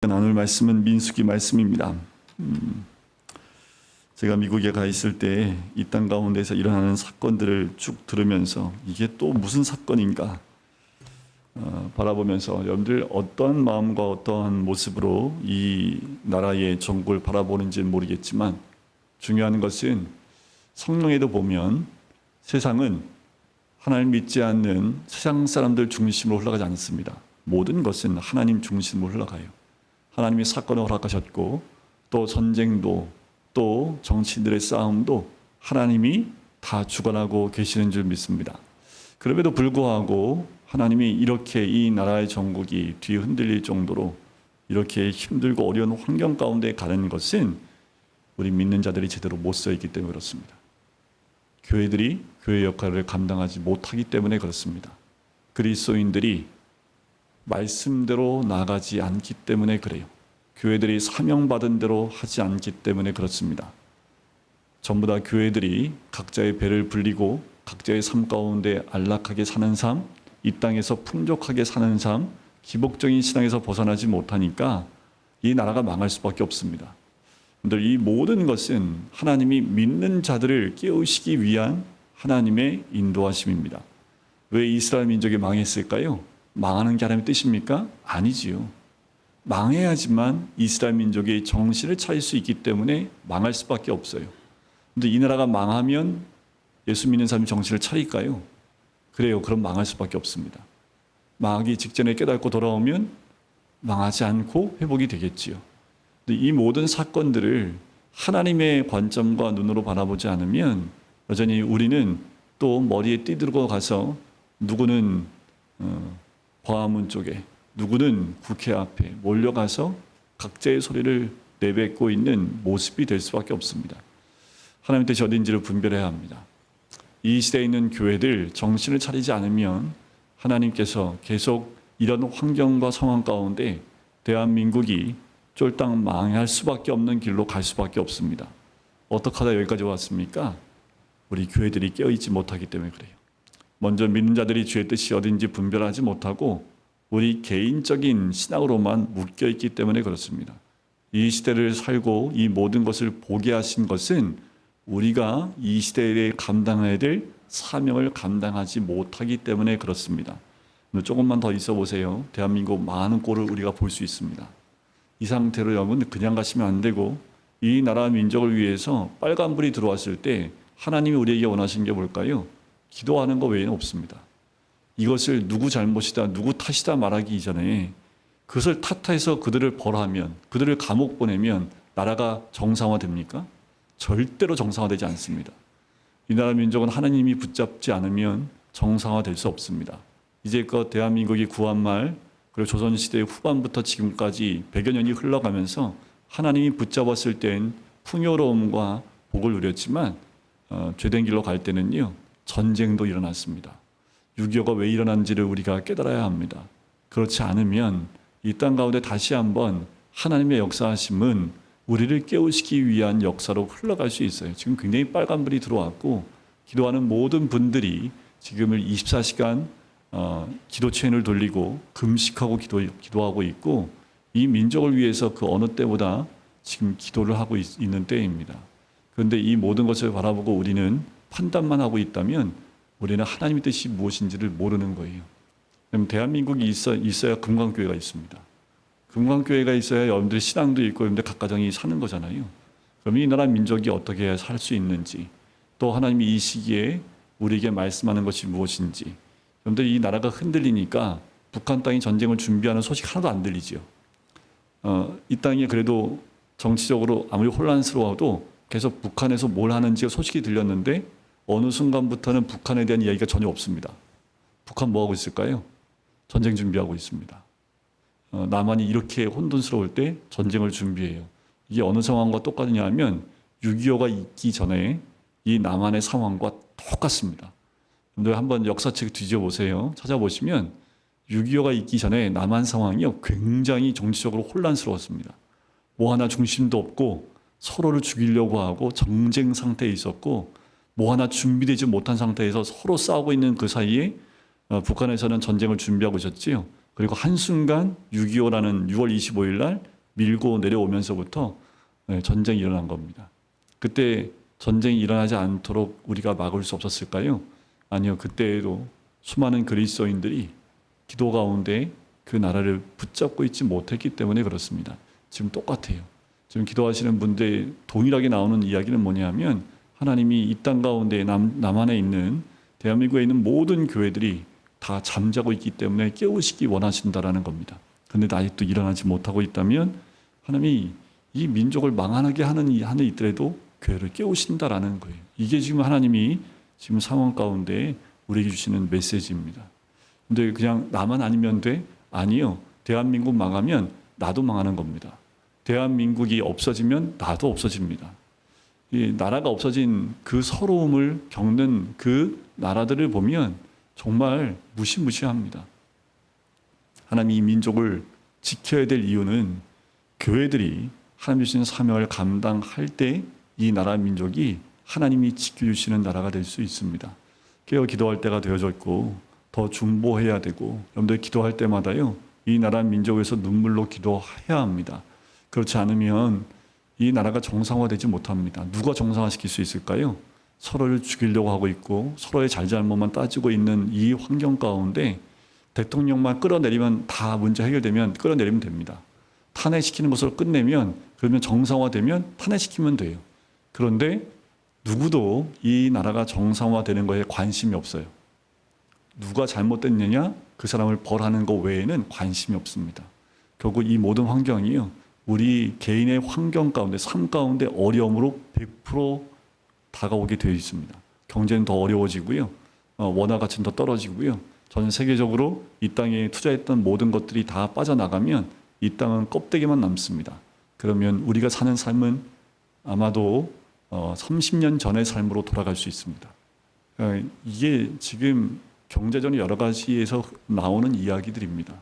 나눌 말씀은 민수기 말씀입니다. 제가 미국에 가 있을 때 이 땅 가운데서 일어나는 사건들을 쭉 들으면서 이게 또 무슨 사건인가 바라보면서 여러분들 어떠한 마음과 어떠한 모습으로 이 나라의 정국을 바라보는지는 모르겠지만 중요한 것은 성경에도 보면 세상은 하나님 믿지 않는 세상 사람들 중심으로 흘러가지 않습니다. 모든 것은 하나님 중심으로 흘러가요. 하나님이 사건을 허락하셨고 또 전쟁도 또 정치인들의 싸움도 하나님이 다 주관하고 계시는 줄 믿습니다. 그럼에도 불구하고 하나님이 이렇게 이 나라의 정국이 뒤 흔들릴 정도로 이렇게 힘들고 어려운 환경 가운데 가는 것은 우리 믿는 자들이 제대로 못 서 있기 때문에 그렇습니다. 교회들이 교회 역할을 감당하지 못하기 때문에 그렇습니다. 그리스도인들이 말씀대로 나가지 않기 때문에 그래요. 교회들이 사명받은 대로 하지 않기 때문에 그렇습니다. 전부 다 교회들이 각자의 배를 불리고 각자의 삶 가운데 안락하게 사는 삶, 이 땅에서 풍족하게 사는 삶, 기복적인 신앙에서 벗어나지 못하니까 이 나라가 망할 수밖에 없습니다. 그런데 이 모든 것은 하나님이 믿는 자들을 깨우시기 위한 하나님의 인도하심입니다. 왜 이스라엘 민족이 망했을까요? 망하는 게 하나님의 뜻입니까? 아니지요. 망해야지만 이스라엘 민족이 정신을 차릴 수 있기 때문에 망할 수밖에 없어요. 그런데 이 나라가 망하면 예수 믿는 사람이 정신을 차릴까요? 그래요. 그럼 망할 수밖에 없습니다. 망하기 직전에 깨닫고 돌아오면 망하지 않고 회복이 되겠지요. 근데 이 모든 사건들을 하나님의 관점과 눈으로 바라보지 않으면 여전히 우리는 또 머리에 띠들고 가서 누구는 광화문 쪽에 누구는 국회 앞에 몰려가서 각자의 소리를 내뱉고 있는 모습이 될 수밖에 없습니다. 하나님의 뜻이 어딘지를 분별해야 합니다. 이 시대에 있는 교회들 정신을 차리지 않으면 하나님께서 계속 이런 환경과 상황 가운데 대한민국이 쫄딱 망할 수밖에 없는 길로 갈 수밖에 없습니다. 어떻게 하다 여기까지 왔습니까? 우리 교회들이 깨어있지 못하기 때문에 그래요. 먼저 믿는 자들이 주의 뜻이 어딘지 분별하지 못하고 우리 개인적인 신앙으로만 묶여있기 때문에 그렇습니다. 이 시대를 살고 이 모든 것을 보게 하신 것은 우리가 이 시대에 감당해야 될 사명을 감당하지 못하기 때문에 그렇습니다. 조금만 더 있어 보세요. 대한민국 많은 꼴을 우리가 볼 수 있습니다. 이 상태로 여러분 그냥 가시면 안 되고 이 나라 민족을 위해서 빨간불이 들어왔을 때 하나님이 우리에게 원하신 게 뭘까요? 기도하는 것 외에는 없습니다. 이것을 누구 잘못이다, 누구 탓이다 말하기 이전에 그것을 탓해서 그들을 벌하면, 그들을 감옥 보내면 나라가 정상화됩니까? 절대로 정상화되지 않습니다. 이 나라 민족은 하나님이 붙잡지 않으면 정상화될 수 없습니다. 이제껏 대한민국이 구한말 그리고 조선시대 후반부터 지금까지 100여 년이 흘러가면서 하나님이 붙잡았을 땐 풍요로움과 복을 누렸지만 죄된 길로 갈 때는요 전쟁도 일어났습니다. 6.25가 왜 일어난지를 우리가 깨달아야 합니다. 그렇지 않으면 이 땅 가운데 다시 한번 하나님의 역사하심은 우리를 깨우시기 위한 역사로 흘러갈 수 있어요. 지금 굉장히 빨간불이 들어왔고 기도하는 모든 분들이 지금을 24시간 기도 체인을 돌리고 금식하고 기도하고 있고 이 민족을 위해서 그 어느 때보다 지금 기도를 하고 있는 때입니다. 그런데 이 모든 것을 바라보고 우리는 판단만 하고 있다면 우리는 하나님의 뜻이 무엇인지를 모르는 거예요. 그럼 대한민국이 있어야 금강교회가 있습니다. 금강교회가 있어야 여러분들 신앙도 있고 여러분들 각 가정이 사는 거잖아요. 그럼 이 나라 민족이 어떻게 살 수 있는지 또 하나님이 이 시기에 우리에게 말씀하는 것이 무엇인지 여러분들 이 나라가 흔들리니까 북한 땅이 전쟁을 준비하는 소식 하나도 안 들리죠. 이 땅이 그래도 정치적으로 아무리 혼란스러워도 계속 북한에서 뭘 하는지 소식이 들렸는데 어느 순간부터는 북한에 대한 이야기가 전혀 없습니다. 북한 뭐하고 있을까요? 전쟁 준비하고 있습니다. 남한이 이렇게 혼돈스러울 때 전쟁을 준비해요. 이게 어느 상황과 똑같느냐 하면 6.25가 있기 전에 이 남한의 상황과 똑같습니다. 여러분들 한번 역사책 뒤져보세요. 찾아보시면 6.25가 있기 전에 남한 상황이 굉장히 정치적으로 혼란스러웠습니다. 뭐 하나 중심도 없고 서로를 죽이려고 하고 정쟁 상태에 있었고 뭐 하나 준비되지 못한 상태에서 서로 싸우고 있는 그 사이에 북한에서는 전쟁을 준비하고 있었지요. 그리고 한순간 6.25라는 6월 25일 날 밀고 내려오면서부터 전쟁이 일어난 겁니다. 그때 전쟁이 일어나지 않도록 우리가 막을 수 없었을까요? 아니요. 그때에도 수많은 그리스도인들이 기도 가운데 그 나라를 붙잡고 있지 못했기 때문에 그렇습니다. 지금 똑같아요. 지금 기도하시는 분들 동일하게 나오는 이야기는 뭐냐면 하나님이 이 땅 가운데 남한에 있는 대한민국에 있는 모든 교회들이 다 잠자고 있기 때문에 깨우시기 원하신다라는 겁니다. 그런데 아직도 일어나지 못하고 있다면 하나님이 이 민족을 망하게 하는 있더라도 교회를 깨우신다라는 거예요. 이게 지금 하나님이 지금 상황 가운데 우리에게 주시는 메시지입니다. 근데 그냥 나만 아니면 돼? 아니요. 대한민국 망하면 나도 망하는 겁니다. 대한민국이 없어지면 나도 없어집니다. 이 나라가 없어진 그 서러움을 겪는 그 나라들을 보면 정말 무시무시합니다. 하나님이 이 민족을 지켜야 될 이유는 교회들이 하나님 주신 사명을 감당할 때 이 나라 민족이 하나님이 지켜주시는 나라가 될 수 있습니다. 깨어 기도할 때가 되어졌고 더 중보해야 되고 여러분들 기도할 때마다요 이 나라 민족에서 눈물로 기도해야 합니다. 그렇지 않으면 이 나라가 정상화되지 못합니다. 누가 정상화시킬 수 있을까요? 서로를 죽이려고 하고 있고 서로의 잘잘못만 따지고 있는 이 환경 가운데 대통령만 끌어내리면 다 문제 해결되면 끌어내리면 됩니다. 탄핵시키는 것으로 끝내면 그러면 정상화되면 탄핵시키면 돼요. 그런데 누구도 이 나라가 정상화되는 것에 관심이 없어요. 누가 잘못됐느냐 그 사람을 벌하는 것 외에는 관심이 없습니다. 결국 이 모든 환경이요 우리 개인의 환경 가운데 삶 가운데 어려움으로 100% 다가오게 되어 있습니다. 경제는 더 어려워지고요. 원화 가치는 더 떨어지고요. 전 세계적으로 이 땅에 투자했던 모든 것들이 다 빠져나가면 이 땅은 껍데기만 남습니다. 그러면 우리가 사는 삶은 아마도 30년 전의 삶으로 돌아갈 수 있습니다. 이게 지금 경제적인 여러 가지에서 나오는 이야기들입니다.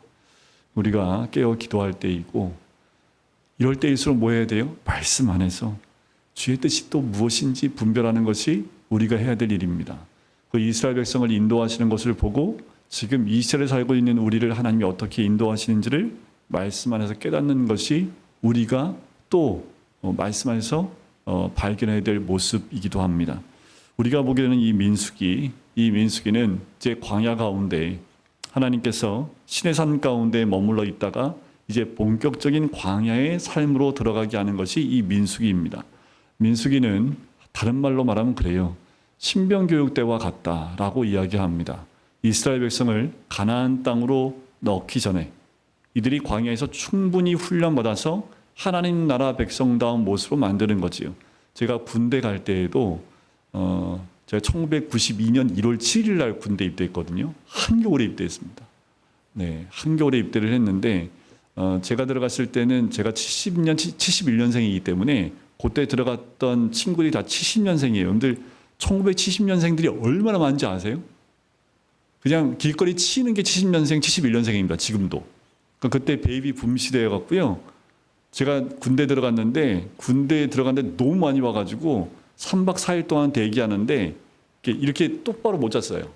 우리가 깨어 기도할 때이고 이럴 때일수록 뭐 해야 돼요? 말씀 안에서 주의 뜻이 또 무엇인지 분별하는 것이 우리가 해야 될 일입니다. 그 이스라엘 백성을 인도하시는 것을 보고 지금 이스라엘에 살고 있는 우리를 하나님이 어떻게 인도하시는지를 말씀 안에서 깨닫는 것이 우리가 또 말씀 안에서 발견해야 될 모습이기도 합니다. 우리가 보게 되는 이 민수기는 제 광야 가운데 하나님께서 시내산 가운데 머물러 있다가 이제 본격적인 광야의 삶으로 들어가게 하는 것이 이 민수기입니다. 민수기는 다른 말로 말하면 그래요. 신병교육 때와 같다라고 이야기합니다. 이스라엘 백성을 가나안 땅으로 넣기 전에 이들이 광야에서 충분히 훈련받아서 하나님 나라 백성다운 모습으로 만드는 거지요. 제가 군대 갈 때에도 제가 1992년 1월 7일 날 군대 입대했거든요. 한겨울에 입대했습니다. 네, 한겨울에 입대를 했는데 제가 들어갔을 때는 제가 71년생이기 때문에 그때 들어갔던 친구들이 다 70년생이에요. 여러분들 1970년생들이 얼마나 많은지 아세요? 그냥 길거리 치는 게 70년생, 71년생입니다. 지금도. 그러니까 그때 베이비 붐 시대여갖고요. 제가 군대에 들어갔는데 너무 많이 와가지고 3박 4일 동안 대기하는데 이렇게 똑바로 못 잤어요.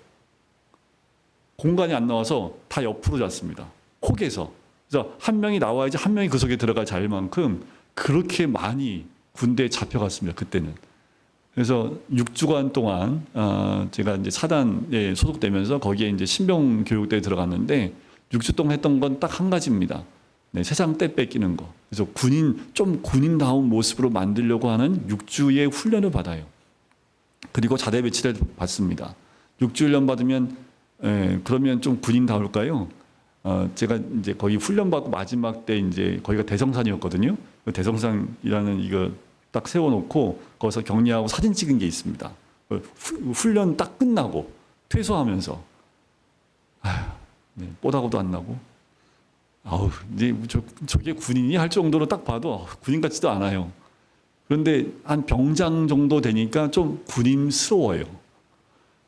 공간이 안 나와서 다 옆으로 잤습니다. 혹에서. 그래서 한 명이 나와야지 한 명이 그 속에 들어가 잘 만큼 그렇게 많이 군대에 잡혀갔습니다. 그때는. 그래서 6주간 동안 제가 이제 사단에 소속되면서 거기에 이제 신병 교육대에 들어갔는데 6주 동안 했던 건 딱 한 가지입니다. 네, 세상 때 뺏기는 거. 그래서 군인다운 모습으로 만들려고 하는 6주의 훈련을 받아요. 그리고 자대 배치를 받습니다. 6주 훈련 받으면 그러면 좀 군인다울까요? 제가 이제 거기 훈련받고 마지막 때 이제 거기가 대성산이었거든요. 그 대성산이라는 이거 딱 세워놓고 거기서 격리하고 사진 찍은 게 있습니다. 훈련 딱 끝나고 퇴소하면서 뽀다고도 안 나고 이제 저게 군인이 할 정도로 딱 봐도 군인 같지도 않아요. 그런데 한 병장 정도 되니까 좀 군인스러워요.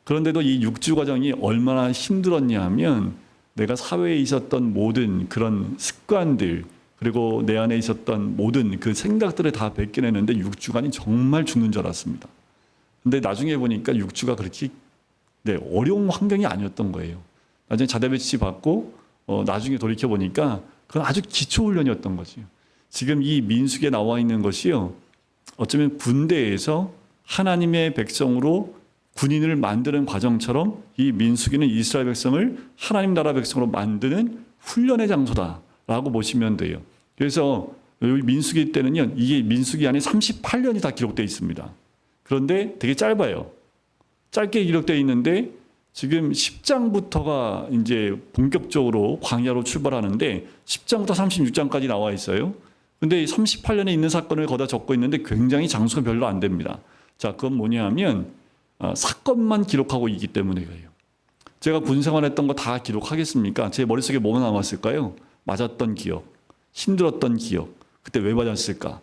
그런데도 이 6주 과정이 얼마나 힘들었냐 하면 내가 사회에 있었던 모든 그런 습관들 그리고 내 안에 있었던 모든 그 생각들을 다 벗겨내는데 6주간이 정말 죽는 줄 알았습니다. 근데 나중에 보니까 6주가 그렇게 어려운 환경이 아니었던 거예요. 나중에 자대 배치 받고 나중에 돌이켜 보니까 그건 아주 기초 훈련이었던 거지요. 지금 이 민수기에 나와 있는 것이요, 어쩌면 군대에서 하나님의 백성으로 군인을 만드는 과정처럼 이 민수기는 이스라엘 백성을 하나님 나라 백성으로 만드는 훈련의 장소다라고 보시면 돼요. 그래서 여기 민수기 때는요, 이게 민수기 안에 38년이 다 기록되어 있습니다. 그런데 되게 짧아요. 짧게 기록되어 있는데 지금 10장부터가 이제 본격적으로 광야로 출발하는데 10장부터 36장까지 나와 있어요. 근데 38년에 있는 사건을 거다 적고 있는데 굉장히 장수가 별로 안 됩니다. 자, 그건 뭐냐 하면 사건만 기록하고 있기 때문에 그래요. 제가 군 생활했던 거 다 기록하겠습니까? 제 머릿속에 뭐가 남았을까요? 맞았던 기억, 힘들었던 기억, 그때 왜 맞았을까?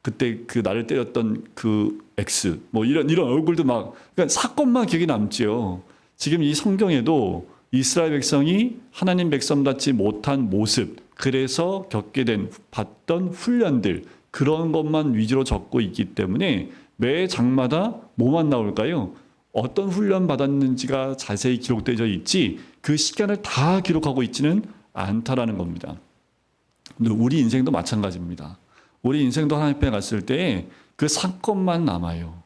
그때 그 나를 때렸던 그 X, 뭐 이런 얼굴도 막, 그러니까 사건만 기억이 남지요. 지금 이 성경에도 이스라엘 백성이 하나님 백성답지 못한 모습, 그래서 겪게 된, 봤던 훈련들, 그런 것만 위주로 적고 있기 때문에 매 장마다 뭐만 나올까요? 어떤 훈련 받았는지가 자세히 기록되어 있지 그 시간을 다 기록하고 있지는 않다라는 겁니다. 근데 우리 인생도 마찬가지입니다. 우리 인생도 하나님 앞에 갔을 때 그 사건만 남아요.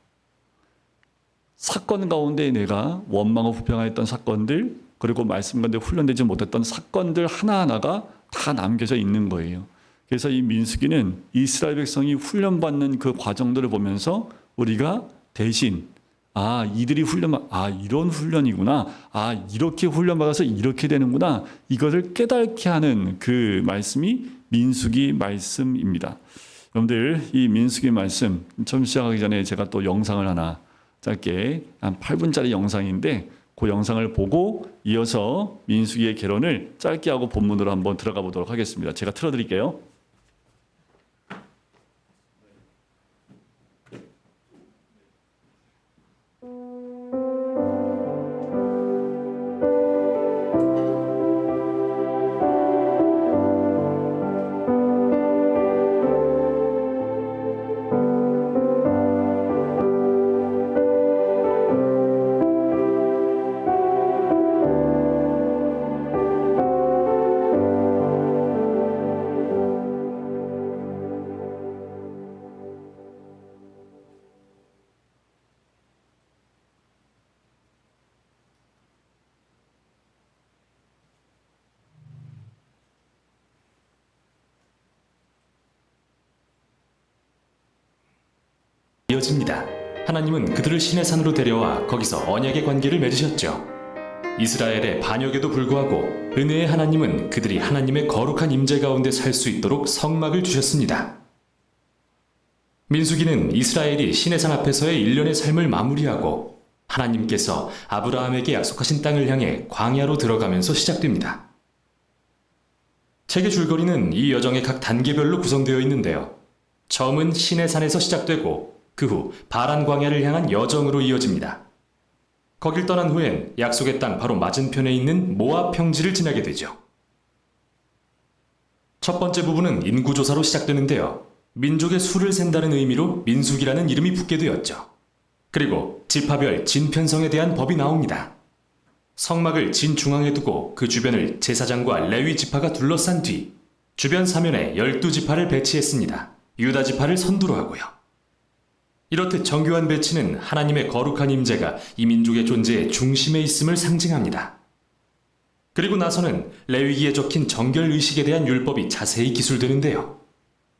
사건 가운데 내가 원망하고 불평했던 사건들, 그리고 말씀 가운데 훈련되지 못했던 사건들 하나하나가 다 남겨져 있는 거예요. 그래서 이 민수기는 이스라엘 백성이 훈련받는 그 과정들을 보면서 우리가 대신 이들이 이런 훈련이구나. 이렇게 훈련받아서 이렇게 되는구나. 이것을 깨닫게 하는 그 말씀이 민수기 말씀입니다. 여러분들, 이 민수기 말씀 처음 시작하기 전에 제가 또 영상을 하나 짧게 한 8분짜리 영상인데 그 영상을 보고 이어서 민수기의 개론을 짧게 하고 본문으로 한번 들어가 보도록 하겠습니다. 제가 틀어드릴게요. 이어집니다. 하나님은 그들을 시내 산으로 데려와 거기서 언약의 관계를 맺으셨죠. 이스라엘의 반역에도 불구하고 은혜의 하나님은 그들이 하나님의 거룩한 임재 가운데 살 수 있도록 성막을 주셨습니다. 민수기는 이스라엘이 시내산 앞에서의 일련의 삶을 마무리하고 하나님께서 아브라함에게 약속하신 땅을 향해 광야로 들어가면서 시작됩니다. 책의 줄거리는 이 여정의 각 단계별로 구성되어 있는데요. 처음은 시내산에서 시작되고 그 후 바란 광야를 향한 여정으로 이어집니다. 거길 떠난 후엔 약속의 땅 바로 맞은편에 있는 모압 평지를 지나게 되죠. 첫 번째 부분은 인구조사로 시작되는데요. 민족의 수를 센다는 의미로 민수기라는 이름이 붙게 되었죠. 그리고 지파별 진편성에 대한 법이 나옵니다. 성막을 진중앙에 두고 그 주변을 제사장과 레위 지파가 둘러싼 뒤 주변 사면에 12지파를 배치했습니다. 유다 지파를 선두로 하고요. 이렇듯 정교한 배치는 하나님의 거룩한 임재가 이 민족의 존재의 중심에 있음을 상징합니다. 그리고 나서는 레위기에 적힌 정결의식에 대한 율법이 자세히 기술되는데요.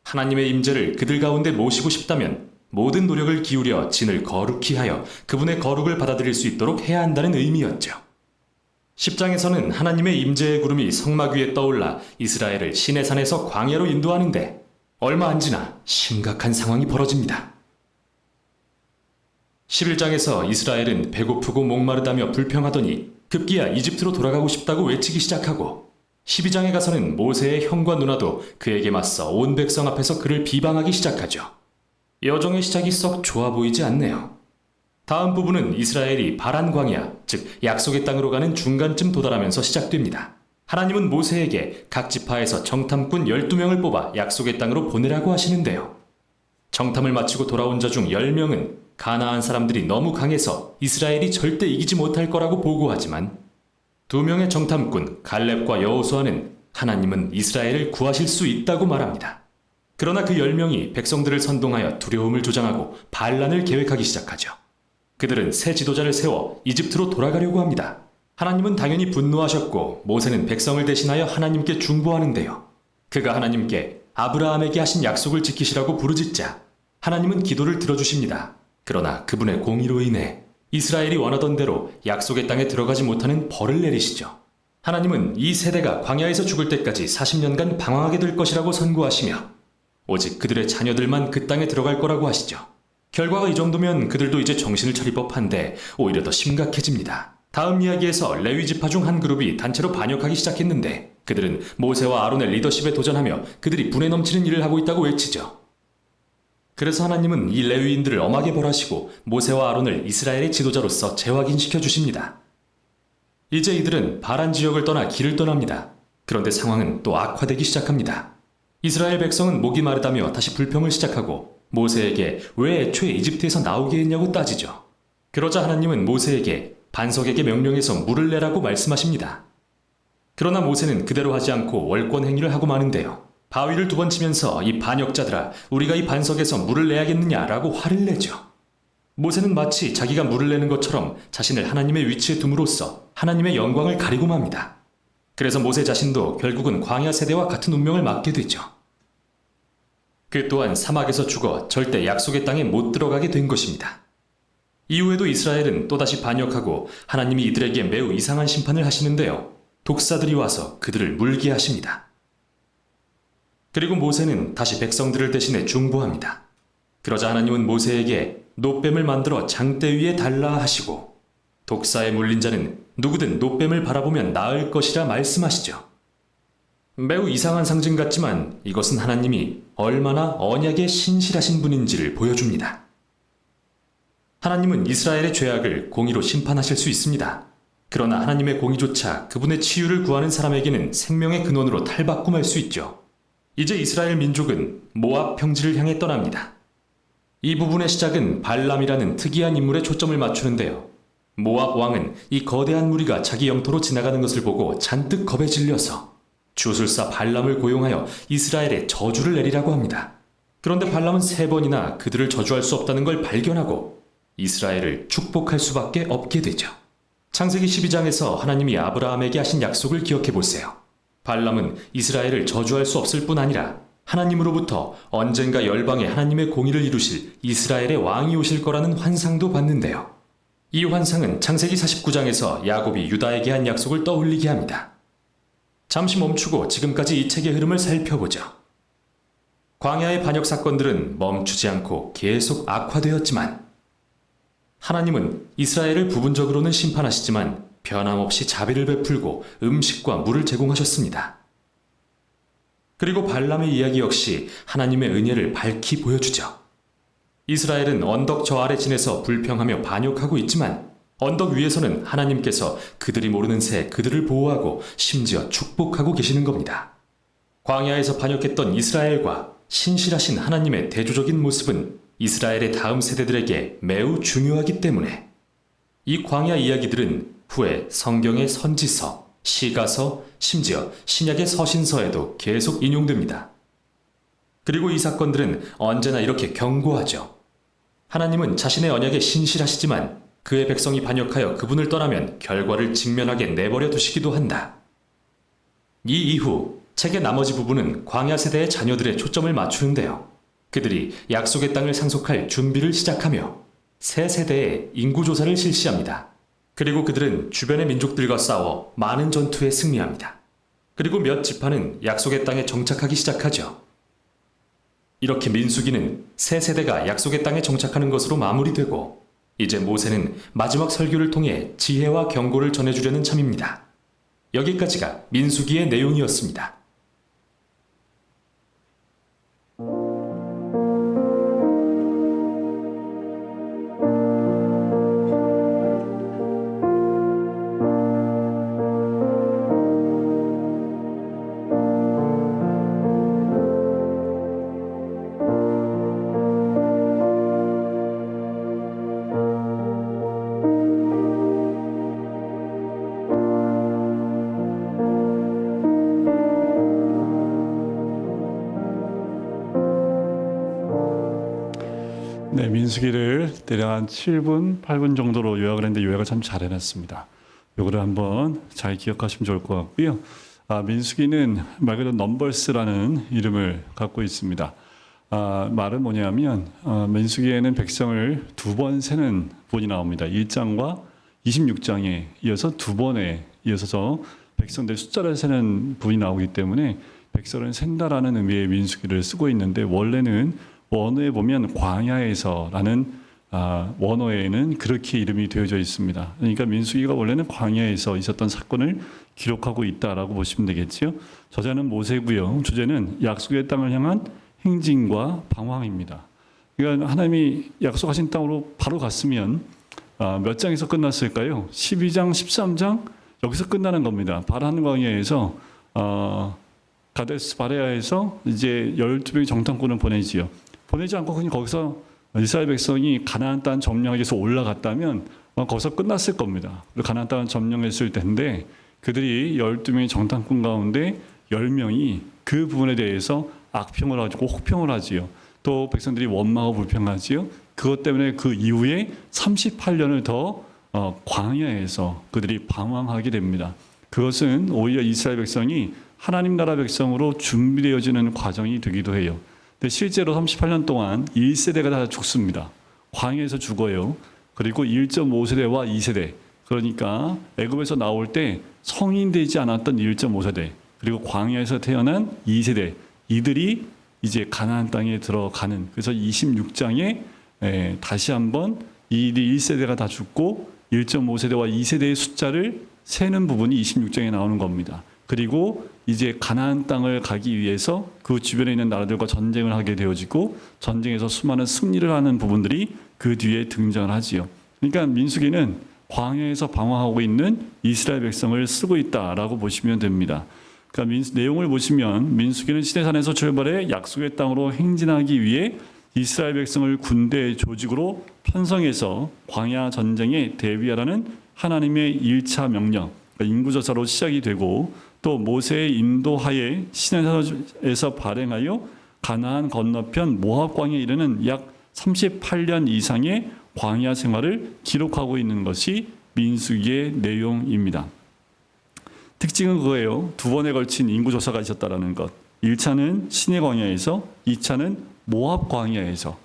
하나님의 임재를 그들 가운데 모시고 싶다면 모든 노력을 기울여 진을 거룩히 하여 그분의 거룩을 받아들일 수 있도록 해야 한다는 의미였죠. 10장에서는 하나님의 임재의 구름이 성막 위에 떠올라 이스라엘을 시내산에서 광야로 인도하는데 얼마 안 지나 심각한 상황이 벌어집니다. 11장에서 이스라엘은 배고프고 목마르다며 불평하더니 급기야 이집트로 돌아가고 싶다고 외치기 시작하고 12장에 가서는 모세의 형과 누나도 그에게 맞서 온 백성 앞에서 그를 비방하기 시작하죠. 여정의 시작이 썩 좋아 보이지 않네요. 다음 부분은 이스라엘이 바란 광야, 즉 약속의 땅으로 가는 중간쯤 도달하면서 시작됩니다. 하나님은 모세에게 각 지파에서 정탐꾼 12명을 뽑아 약속의 땅으로 보내라고 하시는데요. 정탐을 마치고 돌아온 자 중 10명은 가나안 사람들이 너무 강해서 이스라엘이 절대 이기지 못할 거라고 보고하지만 두 명의 정탐꾼 갈렙과 여호수아는 하나님은 이스라엘을 구하실 수 있다고 말합니다. 그러나 그 10명이 백성들을 선동하여 두려움을 조장하고 반란을 계획하기 시작하죠. 그들은 새 지도자를 세워 이집트로 돌아가려고 합니다. 하나님은 당연히 분노하셨고 모세는 백성을 대신하여 하나님께 중보하는데요. 그가 하나님께 아브라함에게 하신 약속을 지키시라고 부르짖자 하나님은 기도를 들어주십니다. 그러나 그분의 공의로 인해 이스라엘이 원하던 대로 약속의 땅에 들어가지 못하는 벌을 내리시죠. 하나님은 이 세대가 광야에서 죽을 때까지 40년간 방황하게 될 것이라고 선고하시며 오직 그들의 자녀들만 그 땅에 들어갈 거라고 하시죠. 결과가 이 정도면 그들도 이제 정신을 차릴 법한데 오히려 더 심각해집니다. 다음 이야기에서 레위 지파 중 한 그룹이 단체로 반역하기 시작했는데 그들은 모세와 아론의 리더십에 도전하며 그들이 분에 넘치는 일을 하고 있다고 외치죠. 그래서 하나님은 이 레위인들을 엄하게 벌하시고 모세와 아론을 이스라엘의 지도자로서 재확인시켜 주십니다. 이제 이들은 바란 지역을 떠나 길을 떠납니다. 그런데 상황은 또 악화되기 시작합니다. 이스라엘 백성은 목이 마르다며 다시 불평을 시작하고 모세에게 왜 애초에 이집트에서 나오게 했냐고 따지죠. 그러자 하나님은 모세에게 반석에게 명령해서 물을 내라고 말씀하십니다. 그러나 모세는 그대로 하지 않고 월권 행위를 하고 마는데요. 바위를 2번 치면서 이 반역자들아 우리가 이 반석에서 물을 내야겠느냐라고 화를 내죠. 모세는 마치 자기가 물을 내는 것처럼 자신을 하나님의 위치에 둠으로써 하나님의 영광을 가리고 맙니다. 그래서 모세 자신도 결국은 광야 세대와 같은 운명을 맞게 되죠. 그 또한 사막에서 죽어 절대 약속의 땅에 못 들어가게 된 것입니다. 이후에도 이스라엘은 또다시 반역하고 하나님이 이들에게 매우 이상한 심판을 하시는데요. 독사들이 와서 그들을 물게 하십니다. 그리고 모세는 다시 백성들을 대신해 중보합니다. 그러자 하나님은 모세에게 놋뱀을 만들어 장대 위에 달라 하시고 독사에 물린 자는 누구든 놋뱀을 바라보면 나을 것이라 말씀하시죠. 매우 이상한 상징 같지만 이것은 하나님이 얼마나 언약에 신실하신 분인지를 보여줍니다. 하나님은 이스라엘의 죄악을 공의로 심판하실 수 있습니다. 그러나 하나님의 공의조차 그분의 치유를 구하는 사람에게는 생명의 근원으로 탈바꿈할 수 있죠. 이제 이스라엘 민족은 모압 평지를 향해 떠납니다. 이 부분의 시작은 발람이라는 특이한 인물에 초점을 맞추는데요. 모압 왕은 이 거대한 무리가 자기 영토로 지나가는 것을 보고 잔뜩 겁에 질려서 주술사 발람을 고용하여 이스라엘에 저주를 내리라고 합니다. 그런데 발람은 3번이나 그들을 저주할 수 없다는 걸 발견하고 이스라엘을 축복할 수밖에 없게 되죠. 창세기 12장에서 하나님이 아브라함에게 하신 약속을 기억해 보세요. 발람은 이스라엘을 저주할 수 없을 뿐 아니라 하나님으로부터 언젠가 열방에 하나님의 공의를 이루실 이스라엘의 왕이 오실 거라는 환상도 봤는데요. 이 환상은 창세기 49장에서 야곱이 유다에게 한 약속을 떠올리게 합니다. 잠시 멈추고 지금까지 이 책의 흐름을 살펴보죠. 광야의 반역 사건들은 멈추지 않고 계속 악화되었지만 하나님은 이스라엘을 부분적으로는 심판하시지만 변함없이 자비를 베풀고 음식과 물을 제공하셨습니다. 그리고 발람의 이야기 역시 하나님의 은혜를 밝히 보여주죠. 이스라엘은 언덕 저 아래 지내서 불평하며 반역하고 있지만 언덕 위에서는 하나님께서 그들이 모르는 새 그들을 보호하고 심지어 축복하고 계시는 겁니다. 광야에서 반역했던 이스라엘과 신실하신 하나님의 대조적인 모습은 이스라엘의 다음 세대들에게 매우 중요하기 때문에 이 광야 이야기들은 후에 성경의 선지서, 시가서, 심지어 신약의 서신서에도 계속 인용됩니다. 그리고 이 사건들은 언제나 이렇게 경고하죠. 하나님은 자신의 언약에 신실하시지만 그의 백성이 반역하여 그분을 떠나면 결과를 직면하게 내버려 두시기도 한다. 이 이후 책의 나머지 부분은 광야 세대의 자녀들의 초점을 맞추는데요. 그들이 약속의 땅을 상속할 준비를 시작하며 새 세대의 인구조사를 실시합니다. 그리고 그들은 주변의 민족들과 싸워 많은 전투에 승리합니다. 그리고 몇 지파는 약속의 땅에 정착하기 시작하죠. 이렇게 민수기는 새 세대가 약속의 땅에 정착하는 것으로 마무리되고 이제 모세는 마지막 설교를 통해 지혜와 경고를 전해주려는 참입니다. 여기까지가 민수기의 내용이었습니다. 네, 민수기를 대략 한 7분, 8분 정도로 요약을 했는데 요약을 참 잘 해놨습니다. 요거를 한번 잘 기억하시면 좋을 것 같고요. 민수기는 말 그대로 넘버스라는 이름을 갖고 있습니다. 말은 뭐냐면 민수기에는 백성을 두 번 세는 본이 나옵니다. 1장과 26장에 이어서 두 번에 이어서 백성들 숫자를 세는 분이 나오기 때문에 백성을 센다라는 의미의 민수기를 쓰고 있는데 원래는 원어에 보면 광야에서라는 원어에는 그렇게 이름이 되어져 있습니다. 그러니까 민수기가 원래는 광야에서 있었던 사건을 기록하고 있다라고 보시면 되겠지요. 저자는 모세고요. 주제는 약속의 땅을 향한 행진과 방황입니다. 그러니까 하나님이 약속하신 땅으로 바로 갔으면 몇 장에서 끝났을까요? 12장, 13장 여기서 끝나는 겁니다. 바란 광야에서 가데스 바레아에서 이제 12명의 정탐꾼을 보내지요. 보내지 않고 그냥 거기서 이스라엘 백성이 가나안 땅 점령하기 위해서 올라갔다면 거기서 끝났을 겁니다. 그리고 가나안 땅을 점령했을 텐데 그들이 12명의 정탐꾼 가운데 10명이 그 부분에 대해서 악평을 하고 혹평을 하지요. 또 백성들이 원망하고 불평하지요. 그것 때문에 그 이후에 38년을 더 광야에서 그들이 방황하게 됩니다. 그것은 오히려 이스라엘 백성이 하나님 나라 백성으로 준비되어지는 과정이 되기도 해요. 근데 실제로 38년 동안 1세대가 다 죽습니다. 광야에서 죽어요. 그리고 1.5세대와 2세대, 그러니까 애굽에서 나올 때 성인 되지 않았던 1.5세대, 그리고 광야에서 태어난 2세대, 이들이 이제 가나안 땅에 들어가는, 그래서 26장에 다시 한번 이 1세대가 다 죽고 1.5세대와 2세대의 숫자를 세는 부분이 26장에 나오는 겁니다. 그리고 이제 가나안 땅을 가기 위해서 그 주변에 있는 나라들과 전쟁을 하게 되어지고 전쟁에서 수많은 승리를 하는 부분들이 그 뒤에 등장을 하지요. 그러니까 민수기는 광야에서 방황하고 있는 이스라엘 백성을 쓰고 있다라고 보시면 됩니다. 그러니까 내용을 보시면 민수기는 시내산에서 출발해 약속의 땅으로 행진하기 위해 이스라엘 백성을 군대 조직으로 편성해서 광야 전쟁에 대비하라는 하나님의 1차 명령, 그러니까 인구조사로 시작이 되고 또 모세의 인도하에 시내산에서 발행하여 가나안 건너편 모압 광야에 이르는 약 38년 이상의 광야 생활을 기록하고 있는 것이 민수기의 내용입니다. 특징은 그거예요. 두 번에 걸친 인구조사가 있었다는 것. 1차는 시내 광야에서, 2차는 모압 광야에서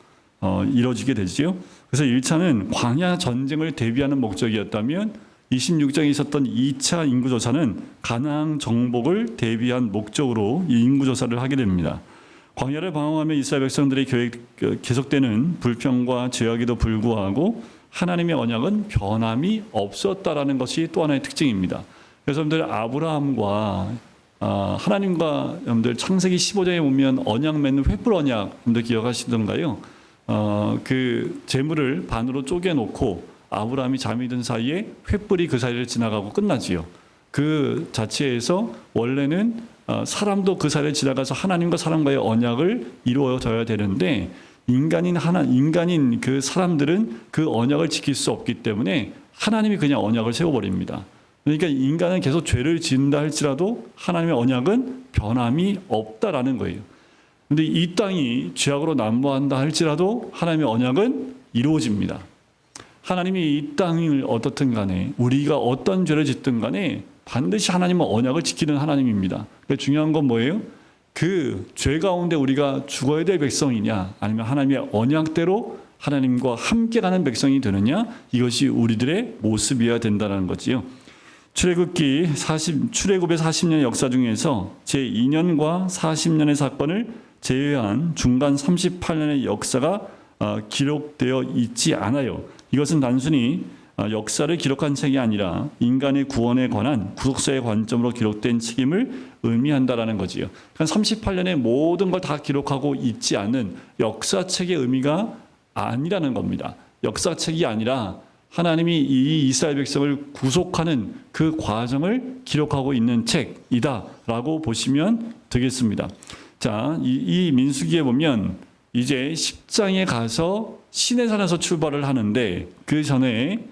이루어지게 되지요. 그래서 1차는 광야 전쟁을 대비하는 목적이었다면 26장에 있었던 2차 인구조사는 가나안 정복을 대비한 목적으로 이 인구조사를 하게 됩니다. 광야를 방황하며 이스라엘 백성들의 계속되는 불평과 죄악에도 불구하고 하나님의 언약은 변함이 없었다라는 것이 또 하나의 특징입니다. 그래서 여러분들 아브라함과 하나님과 여러분들 창세기 15장에 보면 언약 맺는 횃불 언약 여러분들 기억하시던가요? 그 재물을 반으로 쪼개놓고 아브라함이 잠이 든 사이에 횃불이 그 사이를 지나가고 끝나지요. 그 자체에서 원래는 사람도 그 사이를 지나가서 하나님과 사람과의 언약을 이루어져야 되는데 인간인 그 사람들은 그 언약을 지킬 수 없기 때문에 하나님이 그냥 언약을 세워버립니다. 그러니까 인간은 계속 죄를 지은다 할지라도 하나님의 언약은 변함이 없다라는 거예요. 그런데 이 땅이 죄악으로 난무한다 할지라도 하나님의 언약은 이루어집니다. 하나님이 이 땅을 어떻든 간에 우리가 어떤 죄를 짓든 간에 반드시 하나님은 언약을 지키는 하나님입니다. 그러니까 중요한 건 뭐예요? 그 죄 가운데 우리가 죽어야 될 백성이냐 아니면 하나님의 언약대로 하나님과 함께 가는 백성이 되느냐, 이것이 우리들의 모습이어야 된다는 거지요. 출애굽의 40년의 역사 중에서 제2년과 40년의 사건을 제외한 중간 38년의 역사가 기록되어 있지 않아요. 이것은 단순히 역사를 기록한 책이 아니라 인간의 구원에 관한 구속사의 관점으로 기록된 책임을 의미한다라는 거지요. 그러니까 38년의 모든 걸 다 기록하고 있지 않은 역사책의 의미가 아니라는 겁니다. 역사책이 아니라 하나님이 이 이스라엘 백성을 구속하는 그 과정을 기록하고 있는 책이다라고 보시면 되겠습니다. 자, 이 민수기에 보면 이제 10장에 가서 시내산에서 출발을 하는데 그 전에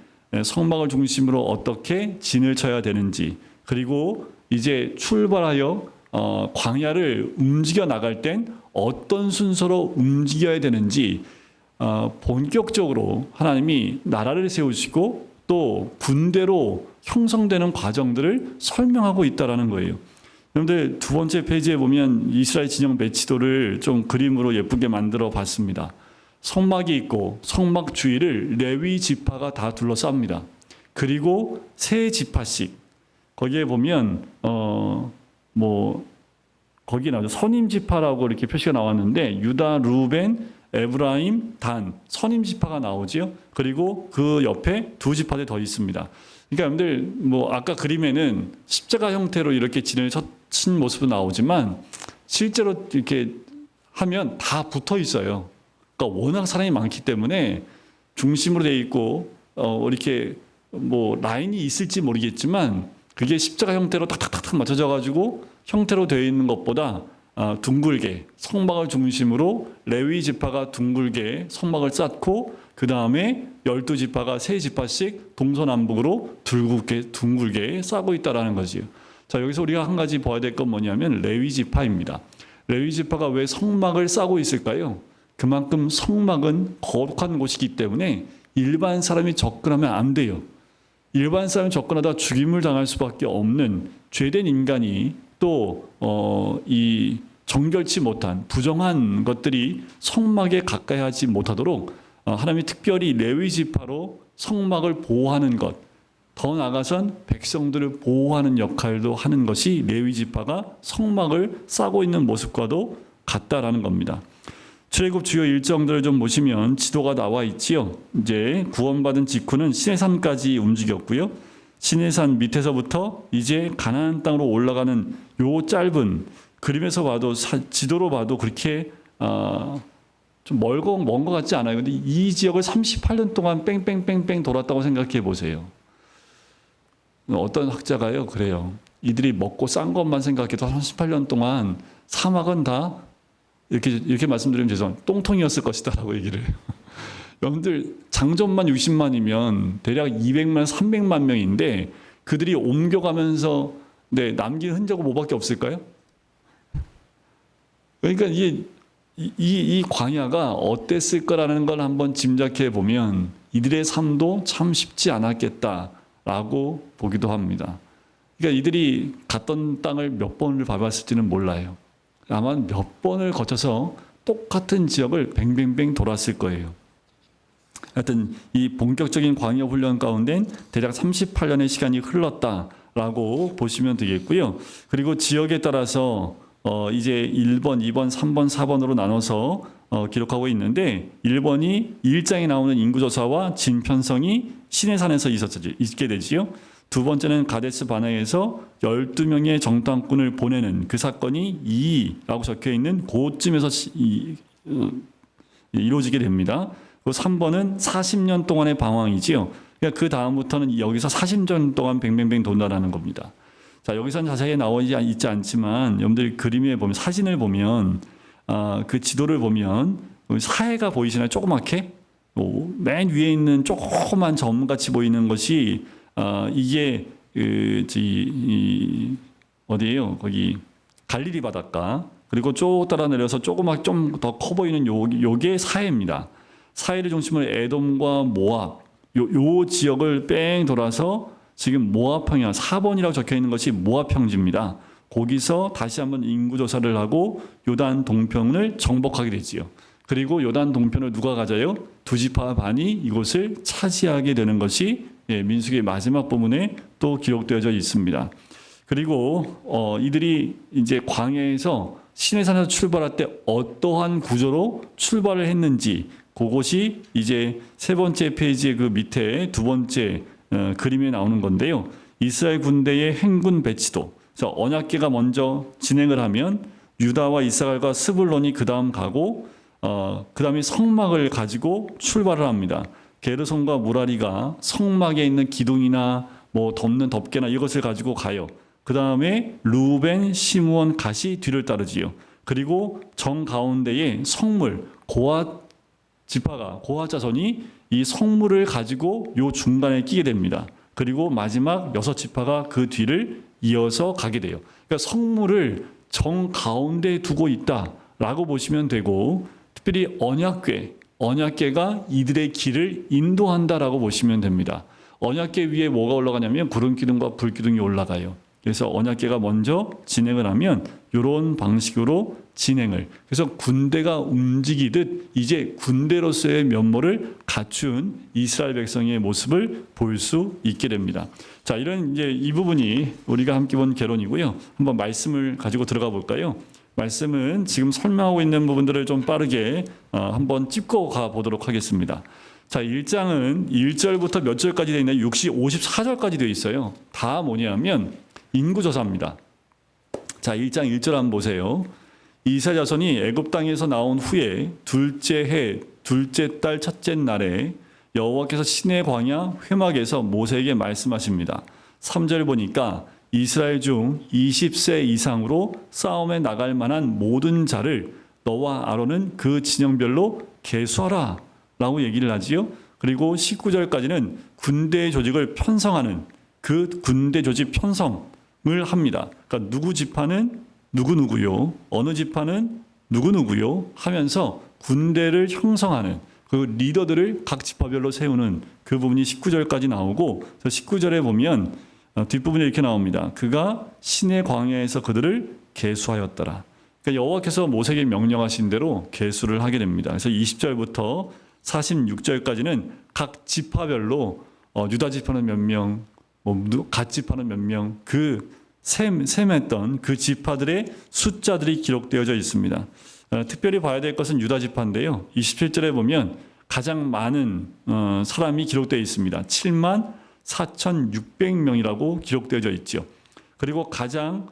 성막을 중심으로 어떻게 진을 쳐야 되는지, 그리고 이제 출발하여 광야를 움직여 나갈 땐 어떤 순서로 움직여야 되는지 본격적으로 하나님이 나라를 세우시고 또 군대로 형성되는 과정들을 설명하고 있다라는 거예요. 여러분들 두 번째 페이지에 보면 이스라엘 진영 매치도를 좀 그림으로 예쁘게 만들어 봤습니다. 성막이 있고 성막 주위를 레위 지파가 다 둘러쌉니다. 그리고 세 지파씩 거기에 보면 거기 나오죠. 선임 지파라고 이렇게 표시가 나왔는데 유다, 루벤, 에브라임, 단 선임 지파가 나오지요. 그리고 그 옆에 두 지파들이 더 있습니다. 그러니까 여러분들 아까 그림에는 십자가 형태로 이렇게 진을 친 모습도 나오지만 실제로 이렇게 하면 다 붙어 있어요. 그러니까 워낙 사람이 많기 때문에 중심으로 돼 있고 이렇게 라인이 있을지 모르겠지만 그게 십자가 형태로 탁탁탁탁 맞춰져 가지고 형태로 되어 있는 것보다 둥글게 성막을 중심으로 레위 지파가 둥글게 성막을 쌓고 그 다음에 12지파가 세 지파씩 동서남북으로 둥글게 쌓고 있다라는 거지요. 자, 여기서 우리가 한 가지 봐야 될 건 뭐냐면 레위 지파입니다. 레위 지파가 왜 성막을 쌓고 있을까요? 그만큼 성막은 거룩한 곳이기 때문에 일반 사람이 접근하면 안 돼요. 일반 사람이 접근하다 죽임을 당할 수밖에 없는 죄된 인간이 또 이 정결치 못한 부정한 것들이 성막에 가까이 하지 못하도록 하나님이 특별히 레위 지파로 성막을 보호하는 것, 더 나아가선 백성들을 보호하는 역할도 하는 것이 레위 지파가 성막을 쌓고 있는 모습과도 같다라는 겁니다. 출애굽 주요 일정들을 좀 보시면 지도가 나와 있지요. 이제 구원받은 직후는 시내산까지 움직였고요. 시내산 밑에서부터 이제 가나안 땅으로 올라가는 요 짧은 그림에서 봐도 지도로 봐도 그렇게 좀 먼 것 같지 않아요. 근데 이 지역을 38년 동안 뺑뺑뺑뺑 돌았다고 생각해 보세요. 어떤 학자가요 그래요. 이들이 먹고 싼 것만 생각해도 38년 동안 사막은 다 이렇게 말씀드리면 죄송합니다. 똥통이었을 것이다라고 얘기를 해요. 여러분들 장점만 60만이면 대략 200만, 300만 명인데 그들이 옮겨가면서 남긴 흔적은 뭐밖에 없을까요? 그러니까 이 광야가 어땠을 거라는 걸 한번 짐작해 보면 이들의 삶도 참 쉽지 않았겠다라고 보기도 합니다. 그러니까 이들이 갔던 땅을 몇 번을 밟았을지는 몰라요. 아마 몇 번을 거쳐서 똑같은 지역을 뱅뱅뱅 돌았을 거예요. 하여튼 이 본격적인 광야 훈련 가운데 대략 38년의 시간이 흘렀다라고 보시면 되겠고요. 그리고 지역에 따라서 이제 1번, 2번, 3번, 4번으로 나눠서 기록하고 있는데 1번이 1장에 나오는 인구조사와 진편성이 시내산에서 있게 되지요. 두 번째는 가데스 바네에서 12명의 정탐꾼을 보내는 그 사건이 2라고 적혀 있는 그쯤에서 이루어지게 됩니다. 그리고 3번은 40년 동안의 방황이지요. 그러니까 그 다음부터는 여기서 40년 동안 뱅뱅뱅 돈다라는 겁니다. 자, 여기서는 자세히 나와 있지 않지만 여러분들 그림에 보면 사진을 보면 그 지도를 보면 사해가 보이시나요? 조그맣게 맨 위에 있는 조그만 점같이 보이는 것이 이게 어디예요? 거기 갈릴리 바닷가. 그리고 쭉 따라 내려서 조그맣게 좀 더 커 보이는 요게 사해입니다. 사해를 중심으로 에돔과 모압 요 지역을 뺑 돌아서 지금 모압 평야 4번이라고 적혀 있는 것이 모압 평지입니다. 거기서 다시 한번 인구 조사를 하고 요단 동편을 정복하게 되지요. 그리고 요단 동편을 누가 가져요? 두 지파 반이 이곳을 차지하게 되는 것이 민수기의 마지막 부분에 또 기록되어져 있습니다. 그리고 이들이 이제 광야에서 시내산에서 출발할 때 어떠한 구조로 출발을 했는지 그것이 이제 세 번째 페이지의 그 밑에 두 번째 그림에 나오는 건데요. 이스라엘 군대의 행군 배치도. 그래서 언약궤가 먼저 진행을 하면 유다와 이사갈과 스불론이 그 다음 가고 그 다음에 성막을 가지고 출발을 합니다. 게르손과 무라리가 성막에 있는 기둥이나 덮는 덮개나 이것을 가지고 가요. 그 다음에 루벤, 시므온, 갓이 뒤를 따르지요. 그리고 정 가운데에 성물 고핫 지파가 고핫 자손이 이 성물을 가지고 요 중간에 끼게 됩니다. 그리고 마지막 6지파가 그 뒤를 이어서 가게 돼요. 그러니까 성물을 정 가운데에 두고 있다라고 보시면 되고 특별히 언약궤 언약궤가 이들의 길을 인도한다라고 보시면 됩니다. 언약궤 위에 뭐가 올라가냐면 구름기둥과 불기둥이 올라가요. 그래서 언약궤가 먼저 진행을 하면 이런 방식으로 진행을. 그래서 군대가 움직이듯 이제 군대로서의 면모를 갖춘 이스라엘 백성의 모습을 볼 수 있게 됩니다. 자, 이런 이제 이 부분이 우리가 함께 본 개론이고요. 한번 말씀을 가지고 들어가 볼까요? 말씀은 지금 설명하고 있는 부분들을 좀 빠르게 한번 짚고 가 보도록 하겠습니다. 자, 1장은 1절부터 몇 절까지 되어 있나요? 54절까지 되어 있어요. 다 뭐냐면 인구조사입니다. 자, 1장 1절 한번 보세요. 이스라엘 자손이 애굽 땅에서 나온 후에 둘째 해 둘째 달 첫째 날에 여호와께서 시내 광야 회막에서 모세에게 말씀하십니다. 3절 보니까 이스라엘 중 20세 이상으로 싸움에 나갈 만한 모든 자를 너와 아론은 그 진영별로 계수하라 라고 얘기를 하지요. 그리고 19절까지는 군대 조직을 편성하는 그 군대 조직 편성을 합니다. 그러니까 누구 지파는 누구누구요, 어느 지파는 누구누구요 하면서 군대를 형성하는 그 리더들을 각 지파별로 세우는 그 부분이 19절까지 나오고, 19절에 보면 뒷부분에 이렇게 나옵니다. 그가 시내 광야에서 그들을 계수하였더라. 그러니까 여호와께서 모세에게 명령하신 대로 계수를 하게 됩니다. 그래서 20절부터 46절까지는 각 지파별로 유다 지파는 몇 명, 갓 지파는 몇 명, 그 셈했던 그 지파들의 숫자들이 기록되어져 있습니다. 특별히 봐야 될 것은 유다 지파인데요. 27절에 보면 가장 많은 사람이 기록되어 있습니다. 7만 4,600명이라고 기록되어져 있죠. 그리고 가장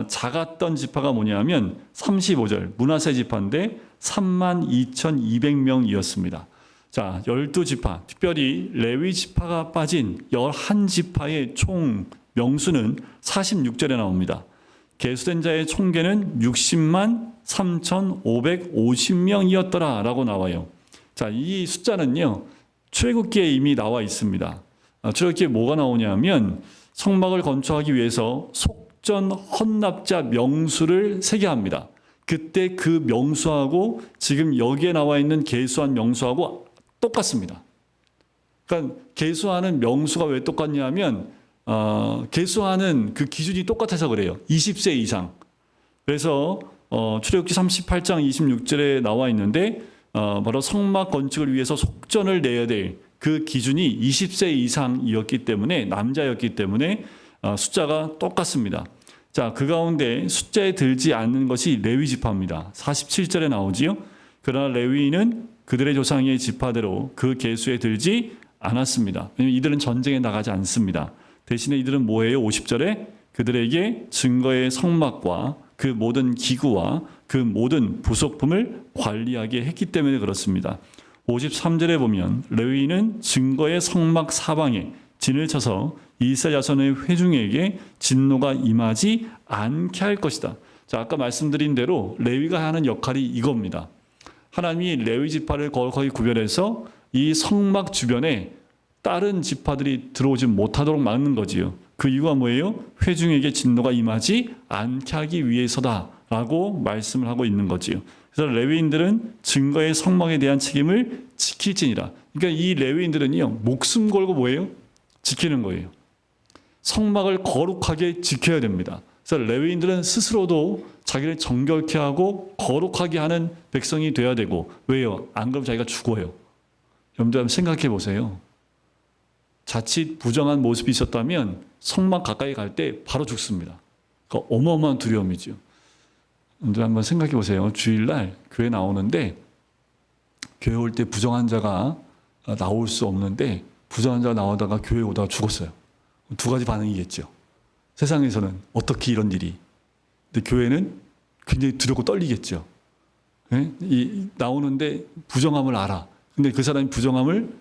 작았던 지파가 뭐냐면 35절 므낫세 지파인데 3만 2,200명이었습니다. 자, 12지파, 특별히 레위 지파가 빠진 11지파의 총 명수는 46절에 나옵니다. 계수된 자의 총계는 60만 3,550명이었더라 라고 나와요. 자, 이 숫자는요, 출애굽기에 이미 나와 있습니다. 출애굽기에 뭐가 나오냐면 성막을 건축하기 위해서 속전 헌납자 명수를 세게 합니다. 그때 그 명수하고 지금 여기에 나와 있는 계수한 명수하고 똑같습니다. 그러니까 계수하는 명수가 왜 똑같냐면 계수하는 그 기준이 똑같아서 그래요. 20세 이상. 그래서 출애굽기 38장 26절에 나와 있는데 바로 성막 건축을 위해서 속전을 내야 될 그 기준이 20세 이상이었기 때문에, 남자였기 때문에 숫자가 똑같습니다. 자, 그 가운데 숫자에 들지 않는 것이 레위 지파입니다. 47절에 나오지요. 그러나 레위인은 그들의 조상의 지파대로 그 계수에 들지 않았습니다. 왜냐하면 이들은 전쟁에 나가지 않습니다. 대신에 이들은 뭐예요? 50절에 그들에게 증거의 성막과 그 모든 기구와 그 모든 부속품을 관리하게 했기 때문에 그렇습니다. 53절에 보면 레위인은 증거의 성막 사방에 진을 쳐서 이스라엘 자손의 회중에게 진노가 임하지 않게 할 것이다. 자, 아까 말씀드린 대로 레위가 하는 역할이 이겁니다. 하나님이 레위 지파를 거의 구별해서 이 성막 주변에 다른 지파들이 들어오지 못하도록 막는 거지요. 그 이유가 뭐예요? 회중에게 진노가 임하지 않게 하기 위해서다라고 말씀을 하고 있는 거지요. 그래서 레위인들은 증거의 성막에 대한 책임을 지킬지니라. 그러니까 이 레위인들은요, 목숨 걸고 뭐예요? 지키는 거예요. 성막을 거룩하게 지켜야 됩니다. 그래서 레위인들은 스스로도 자기를 정결케 하고 거룩하게 하는 백성이 돼야 되고, 왜요? 안 그러면 자기가 죽어요. 여러분들 한번 생각해 보세요. 자칫 부정한 모습이 있었다면 성막 가까이 갈 때 바로 죽습니다. 그 어마어마한 두려움이죠. 여러분들 한번 생각해 보세요. 주일날 교회 나오는데 교회 올 때 부정한 자가 나올 수 없는데 부정한 자가 나오다가 교회 오다가 죽었어요. 두 가지 반응이겠죠. 세상에서는 어떻게 이런 일이. 근데 교회는 굉장히 두렵고 떨리겠죠. 네? 나오는데 부정함을 알아. 근데 그 사람이 부정함을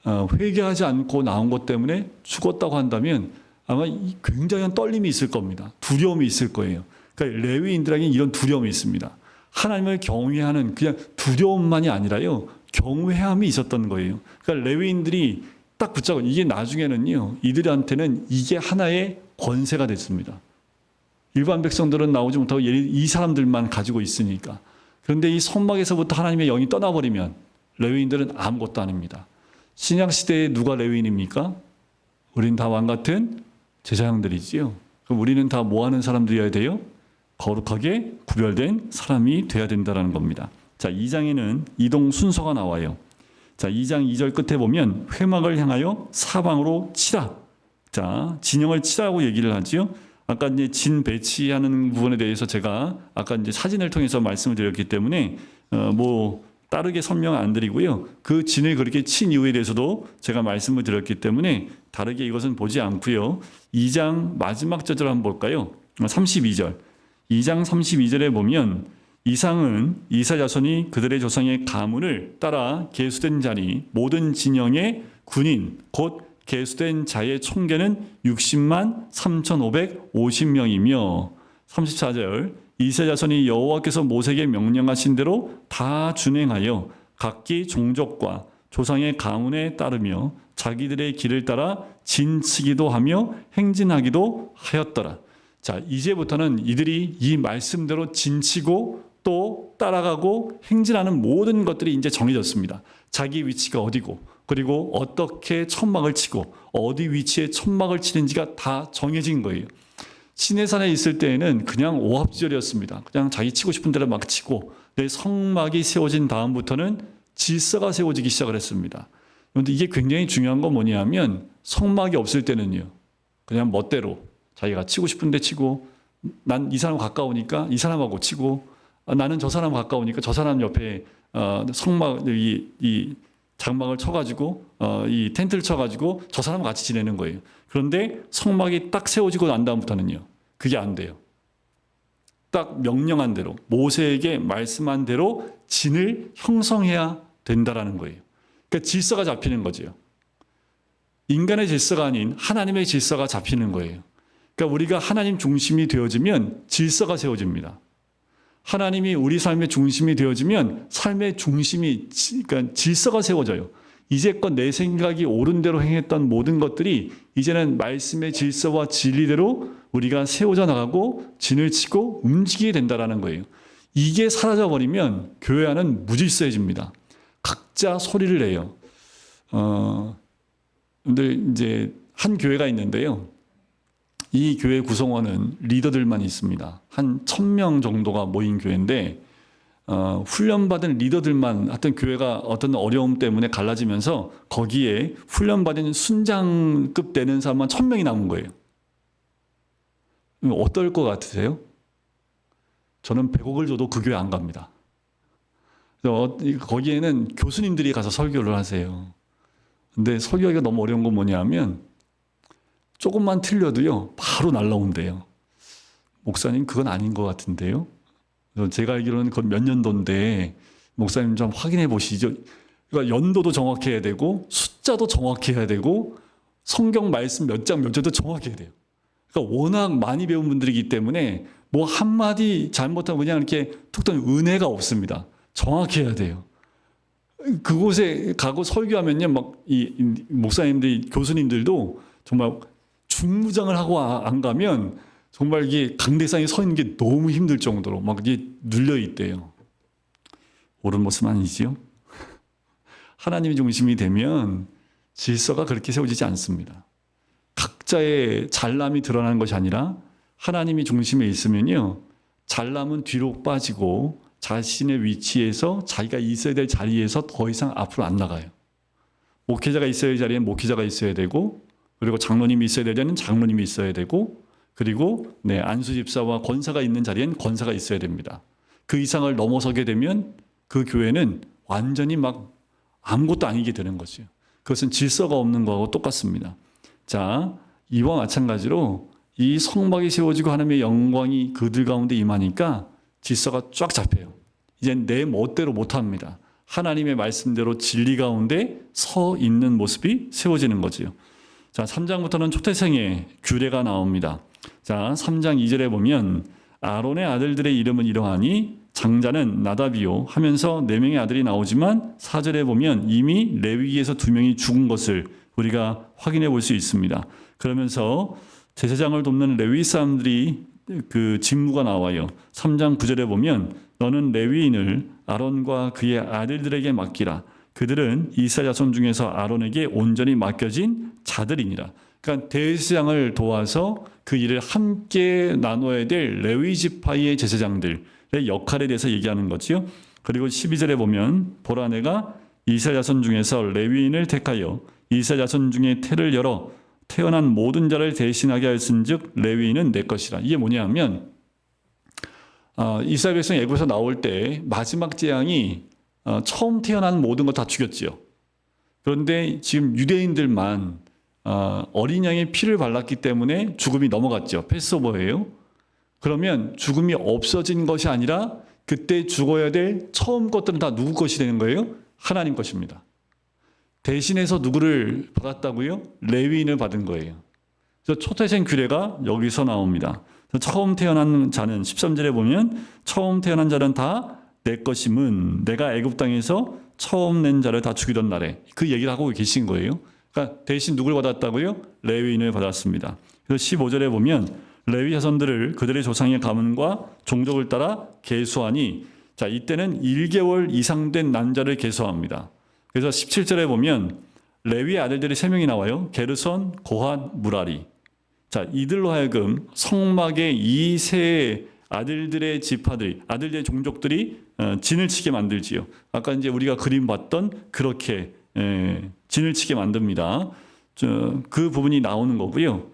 회개하지 않고 나온 것 때문에 죽었다고 한다면 아마 굉장한 떨림이 있을 겁니다. 두려움이 있을 거예요. 그러니까 레위인들에게 이런 두려움이 있습니다. 하나님을 경외하는 그냥 두려움만이 아니라요, 경외함이 있었던 거예요. 그러니까 레위인들이 딱 붙잡고, 이게 나중에는요, 이들한테는 이게 하나의 권세가 됐습니다. 일반 백성들은 나오지 못하고 이 사람들만 가지고 있으니까. 그런데 이 성막에서부터 하나님의 영이 떠나버리면 레위인들은 아무것도 아닙니다. 신약 시대에 누가 레위인입니까? 우린 다 왕 같은 제사장들이지요. 그럼 우리는 다 뭐 하는 사람들이어야 돼요? 거룩하게 구별된 사람이 돼야 된다는 겁니다. 자, 2장에는 이동 순서가 나와요. 자, 2장 2절 끝에 보면 회막을 향하여 사방으로 치라. 자, 진영을 치라고 얘기를 하지요. 아까 이제 진 배치하는 부분에 대해서 제가 아까 이제 사진을 통해서 말씀을 드렸기 때문에 따르게 설명 안 드리고요. 그 진을 그렇게 친 이유에 대해서도 제가 말씀을 드렸기 때문에 다르게 이것은 보지 않고요. 2장 마지막 절을 한번 볼까요? 32절. 2장 32절에 보면 이상은 이스라엘 자손이 그들의 조상의 가문을 따라 계수된 자니 모든 진영의 군인 곧 계수된 자의 총계는 60만 3,550명이며 34절 이스라엘 자손이 여호와께서 모세에게 명령하신 대로 다 준행하여 각기 종족과 조상의 가문에 따르며 자기들의 길을 따라 진치기도 하며 행진하기도 하였더라. 자, 이제부터는 이들이 이 말씀대로 진치고 또 따라가고 행진하는 모든 것들이 이제 정해졌습니다. 자기 위치가 어디고 그리고 어떻게 천막을 치고 어디 위치에 천막을 치는지가 다 정해진 거예요. 시내산에 있을 때에는 그냥 오합지졸이었습니다. 그냥 자기 치고 싶은 대로 막 치고 내 성막이 세워진 다음부터는 질서가 세워지기 시작을 했습니다. 그런데 이게 굉장히 중요한 건 뭐냐면 성막이 없을 때는요. 그냥 멋대로 자기가 치고 싶은 데 치고 난 이 사람 가까우니까 이 사람하고 치고 나는 저 사람 가까우니까 저 사람 옆에 성막 이 장막을 쳐가지고 이 텐트를 쳐가지고 저 사람과 같이 지내는 거예요. 그런데 성막이 딱 세워지고 난 다음부터는요. 그게 안 돼요. 딱 명령한 대로 모세에게 말씀한 대로 진을 형성해야 된다라는 거예요. 그러니까 질서가 잡히는 거죠. 인간의 질서가 아닌 하나님의 질서가 잡히는 거예요. 그러니까 우리가 하나님 중심이 되어지면 질서가 세워집니다. 하나님이 우리 삶의 중심이 되어지면 삶의 중심이 그러니까 질서가 세워져요. 이제껏 내 생각이 옳은 대로 행했던 모든 것들이 이제는 말씀의 질서와 진리대로 우리가 세워져 나가고 진을 치고 움직이게 된다라는 거예요. 이게 사라져 버리면 교회 안은 무질서해집니다. 각자 소리를 내요. 근데 이제 한 교회가 있는데요. 이 교회 구성원은 리더들만 있습니다. 한 1,000명 정도가 모인 교회인데 훈련받은 리더들만 하여튼 교회가 어떤 어려움 때문에 갈라지면서 거기에 훈련받은 순장급 되는 사람만 1,000명이 남은 거예요. 어떨 것 같으세요? 저는 100억을 줘도 그 교회 안 갑니다. 거기에는 교수님들이 가서 설교를 하세요. 근데 설교하기가 너무 어려운 건 뭐냐면 조금만 틀려도요 바로 날라온대요. 목사님 그건 아닌 것 같은데요. 제가 알기로는 그건 몇 년도인데 목사님 좀 확인해 보시죠. 그러니까 연도도 정확해야 되고 숫자도 정확해야 되고 성경 말씀 몇 장 몇 절도 정확해야 돼요. 그러니까 워낙 많이 배운 분들이기 때문에 뭐 한마디 잘못하면 그냥 이렇게 툭 던진 은혜가 없습니다. 정확해야 돼요. 그곳에 가고 설교하면요 막 이 목사님들 교수님들도 정말 중무장을 하고 안 가면 정말 이게 강대상에 서 있는 게 너무 힘들 정도로 막 이게 눌려 있대요. 옳은 모습 아니지요? 하나님이 중심이 되면 질서가 그렇게 세워지지 않습니다. 각자의 잘남이 드러나는 것이 아니라 하나님이 중심에 있으면요. 잘남은 뒤로 빠지고 자신의 위치에서 자기가 있어야 될 자리에서 더 이상 앞으로 안 나가요. 목회자가 있어야 할 자리엔 목회자가 있어야 되고 그리고 장로님이 있어야 될 자리에는 장로님이 있어야 되고 그리고 안수집사와 권사가 있는 자리엔 권사가 있어야 됩니다. 그 이상을 넘어서게 되면 그 교회는 완전히 막 아무것도 아니게 되는 거죠. 그것은 질서가 없는 거하고 똑같습니다. 자, 이와 마찬가지로 이 성막이 세워지고 하나님의 영광이 그들 가운데 임하니까 질서가 쫙 잡혀요. 이젠 내 멋대로 못합니다. 하나님의 말씀대로 진리 가운데 서 있는 모습이 세워지는 거지요. 자, 3장부터는 초태생의 규례가 나옵니다. 자, 3장 2절에 보면 아론의 아들들의 이름은 이러하니 장자는 나답이요 하면서 4명의 아들이 나오지만 4절에 보면 이미 레위기에서 2명이 죽은 것을 우리가 확인해 볼 수 있습니다. 그러면서 제사장을 돕는 레위 사람들이 그 직무가 나와요. 3장 9절에 보면 너는 레위인을 아론과 그의 아들들에게 맡기라. 그들은 이스라엘 자손 중에서 아론에게 온전히 맡겨진 자들이니라. 그러니까 대제사장을 도와서 그 일을 함께 나눠야 될 레위 지파의 제사장들의 역할에 대해서 얘기하는 거지요. 그리고 12절에 보면 보라 내가 이스라엘 자손 중에서 레위인을 택하여 이스라엘 자손 중에 태를 열어 태어난 모든 자를 대신하게 하였은즉 레위인은 내 것이라. 이게 뭐냐면 이스라엘 백성 애굽에서 나올 때 마지막 재앙이 처음 태어난 모든 걸 다 죽였지요. 그런데 지금 유대인들만 어린 양의 피를 발랐기 때문에 죽음이 넘어갔죠. 패스오버예요. 그러면 죽음이 없어진 것이 아니라 그때 죽어야 될 처음 것들은 다 누구 것이 되는 거예요? 하나님 것입니다. 대신해서 누구를 받았다고요? 레위인을 받은 거예요. 그래서 초태생 규례가 여기서 나옵니다. 처음 태어난 자는 13절에 보면 처음 태어난 자는 다 내 것임은 내가 애굽 땅에서 처음 낸 자를 다 죽이던 날에 그 얘기를 하고 계신 거예요. 그러니까 대신 누굴 받았다고요? 레위인을 받았습니다. 그래서 15절에 보면 레위 자손들을 그들의 조상의 가문과 종족을 따라 계수하니 자 이때는 1개월 이상 된 남자를 계수합니다. 그래서 17절에 보면 레위의 아들들이 3명이 나와요. 게르손, 고핫, 무라리. 자 이들로 하여금 성막의 이 세 아들들의 지파들이 아들들의 종족들이 진을 치게 만들지요. 아까 이제 우리가 그림 봤던 그렇게 진을 치게 만듭니다. 그 부분이 나오는 거고요.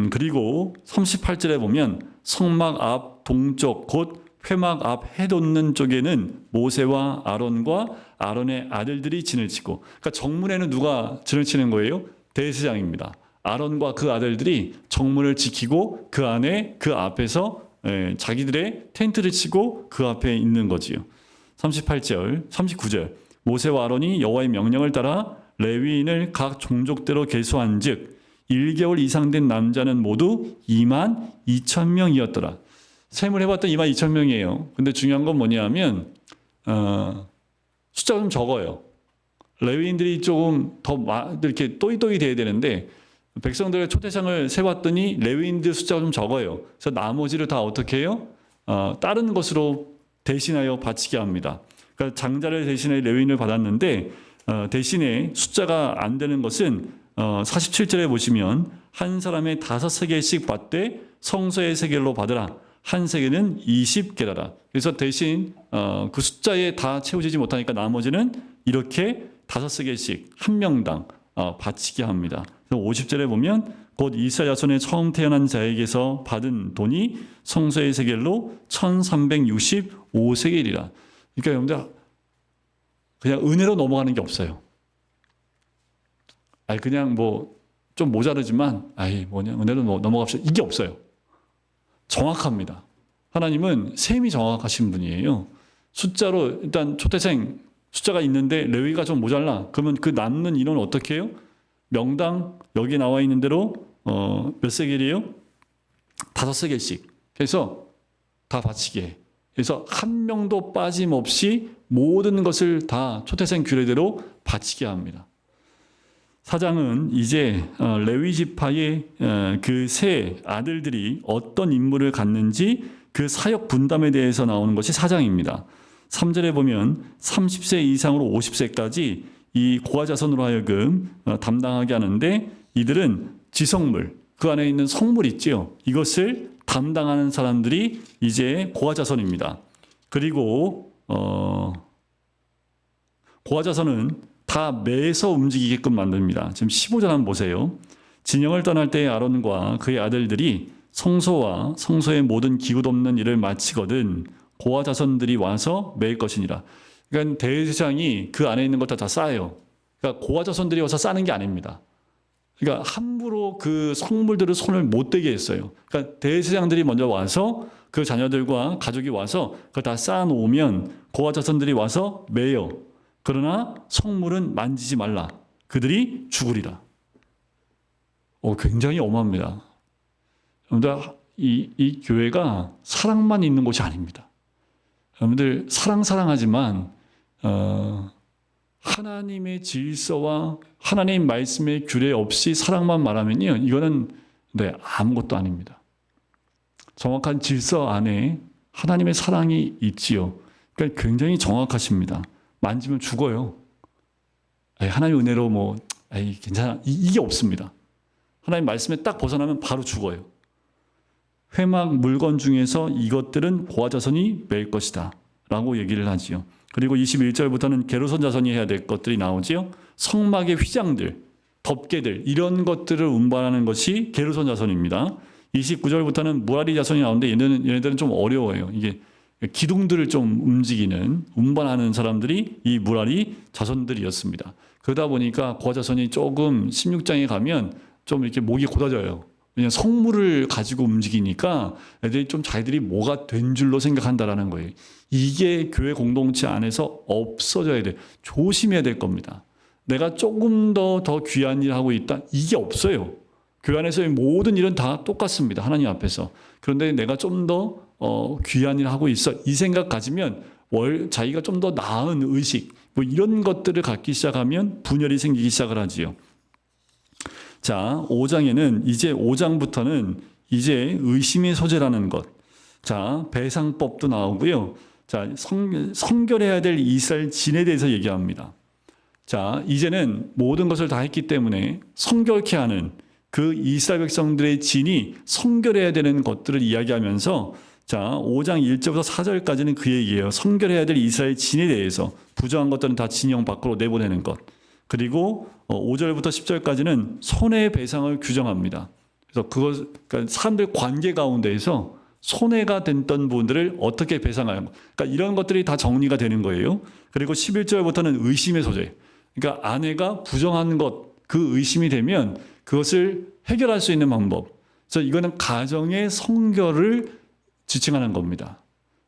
그리고 38절에 보면 성막 앞 동쪽 곧 회막 앞 해돋는 쪽에는 모세와 아론과 아론의 아들들이 진을 치고 그러니까 정문에는 누가 진을 치는 거예요? 대제사장입니다. 아론과 그 아들들이 정문을 지키고 그 안에 그 앞에서 자기들의 텐트를 치고 그 앞에 있는 거지요. 38절, 39절 모세와 아론이 여호와의 명령을 따라 레위인을 각 종족대로 계수한즉 1개월 이상 된 남자는 모두 2만 2천 명이었더라. 셈을 해봤더니 2만 2천 명이에요. 근데 중요한 건 뭐냐면 숫자가 좀 적어요. 레위인들이 조금 더 이렇게 또이또이 돼야 되는데 백성들의 초대장을 세봤더니 레위인들 숫자가 좀 적어요. 그래서 나머지를 다 어떻게 해요? 다른 것으로 대신하여 바치게 합니다. 그러니까 장자를 대신해 레위인을 받았는데 대신에 숫자가 안 되는 것은 47절에 보시면 한 사람의 5세겔씩 받되 성소의 세겔로 받으라. 한 세겔은 20게라라. 그래서 대신 그 숫자에 다 채워지지 못하니까 나머지는 이렇게 5세겔씩 한 명당 바치게 합니다. 50절에 보면 곧 이스라엘 자손의 처음 태어난 자에게서 받은 돈이 성소의 세겔로 1365세겔이라. 그러니까 여러분들 그냥 은혜로 넘어가는 게 없어요. 그냥 뭐 좀 모자르지만 은혜로 넘어갑시다. 이게 없어요. 정확합니다. 하나님은 셈이 정확하신 분이에요. 숫자로 일단 초태생 숫자가 있는데 레위가 좀 모자라. 그러면 그 남는 인원은 어떻게 해요? 명당 여기 나와 있는 대로 몇 세겔이에요? 5세겔씩. 그래서 다 바치게 해. 그래서 한 명도 빠짐없이 모든 것을 다 초태생 규례대로 바치게 합니다. 사장은 이제 레위 지파의 그 세 아들들이 어떤 임무를 갖는지 그 사역 분담에 대해서 나오는 것이 4장입니다. 3절에 보면 30세 이상으로 50세까지 이 고아 자손으로 하여금 담당하게 하는데 이들은 지성물, 그 안에 있는 성물 있지요. 이것을 담당하는 사람들이 이제 고아 자손입니다. 그리고 고아 자손은 다 매서 움직이게끔 만듭니다. 지금 15절 한번 보세요. 진영을 떠날 때 아론과 그의 아들들이 성소와 성소의 모든 기구 돕는 일을 마치거든 고아 자손들이 와서 매일 것이니라. 그러니까 대제사장이 그 안에 있는 것 다 쌓아요. 그러니까 고아 자손들이 와서 싸는 게 아닙니다. 그러니까 함부로 그 성물들을 손을 못 대게 했어요. 그러니까 대제사장들이 먼저 와서 그 자녀들과 가족이 와서 그걸 다 쌓아놓으면 고아 자손들이 와서 매요. 그러나 성물은 만지지 말라. 그들이 죽으리라. 굉장히 엄합니다. 여러분들 이 교회가 사랑만 있는 곳이 아닙니다. 여러분들 사랑하지만 하나님의 질서와 하나님 말씀의 규례 없이 사랑만 말하면요, 이거는 아무것도 아닙니다. 정확한 질서 안에 하나님의 사랑이 있지요. 그러니까 굉장히 정확하십니다. 만지면 죽어요. 하나님 은혜로 뭐 괜찮아 이게 없습니다. 하나님 말씀에 딱 벗어나면 바로 죽어요. 회막 물건 중에서 이것들은 고아 자손이 맬 것이다 라고 얘기를 하지요. 그리고 21절부터는 게르손 자손이 해야 될 것들이 나오지요. 성막의 휘장들, 덮개들 이런 것들을 운반하는 것이 게르손 자손입니다. 29절부터는 무라리 자손이 나오는데 얘네들은 좀 어려워요. 이게 기둥들을 좀 움직이는 운반하는 사람들이 이 무라리 자손들이었습니다. 그러다 보니까 고아 자손이 조금 16장에 가면 좀 이렇게 목이 곧아져요. 그냥 성물을 가지고 움직이니까 애들이 좀 자기들이 뭐가 된 줄로 생각한다라는 거예요. 이게 교회 공동체 안에서 없어져야 돼. 조심해야 될 겁니다. 내가 조금 더 귀한 일을 하고 있다. 이게 없어요. 교회 안에서의 모든 일은 다 똑같습니다. 하나님 앞에서. 그런데 내가 좀 더 귀한 일을 하고 있어. 이 생각 가지면 자기가 좀 더 나은 의식 뭐 이런 것들을 갖기 시작하면 분열이 생기기 시작을 하지요. 자, 5장에는 이제 5장부터는 이제 의심의 소재라는 것. 자, 배상법도 나오고요. 자, 성결해야 될 이스라엘 진에 대해서 얘기합니다. 자, 이제는 모든 것을 다 했기 때문에 성결케 하는 그 이스라엘 백성들의 진이 성결해야 되는 것들을 이야기하면서 자, 5장 1절부터 4절까지는 그 얘기예요. 성결해야 될 이스라엘 진에 대해서 부정한 것들은 다 진영 밖으로 내보내는 것. 그리고 5절부터 10절까지는 손해배상을 규정합니다. 그래서 그러니까 사람들 관계 가운데에서 손해가 됐던 부분들을 어떻게 배상하는 것. 그러니까 이런 것들이 다 정리가 되는 거예요. 그리고 11절부터는 의심의 소재. 그러니까 아내가 부정한 것, 그 의심이 되면 그것을 해결할 수 있는 방법. 그래서 이거는 가정의 성결을 지칭하는 겁니다.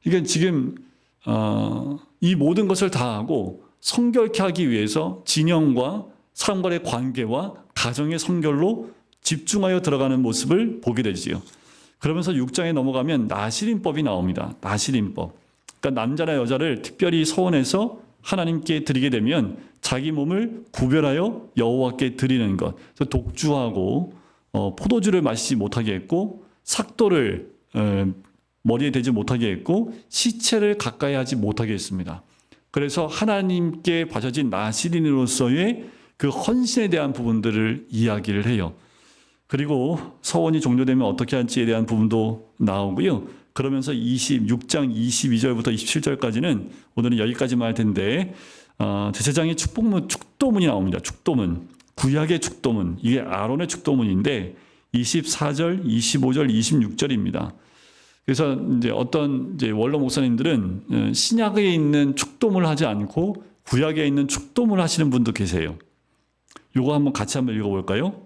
이게 지금 이 모든 것을 다 하고 성결케 하기 위해서 진영과 사람과의 관계와 가정의 성결로 집중하여 들어가는 모습을 보게 되지요. 그러면서 6장에 넘어가면 나시림법이 나옵니다. 나시림법. 그러니까 남자나 여자를 특별히 서원해서 하나님께 드리게 되면 자기 몸을 구별하여 여호와께 드리는 것. 그래서 독주하고 포도주를 마시지 못하게 했고 삭도를 머리에 대지 못하게 했고 시체를 가까이 하지 못하게 했습니다. 그래서 하나님께 바쳐진 나시린으로서의 그 헌신에 대한 부분들을 이야기를 해요. 그리고 서원이 종료되면 어떻게 할지에 대한 부분도 나오고요. 그러면서 26장 22절부터 27절까지는 오늘은 여기까지만 할 텐데 제사장의 축도문이 나옵니다. 축도문. 구약의 축도문. 이게 아론의 축도문인데 24절, 25절, 26절입니다. 그래서 이제 어떤 원로 목사님들은 신약에 있는 축도문을 하지 않고 구약에 있는 축도문을 하시는 분도 계세요. 요거 한번 같이 한번 읽어볼까요?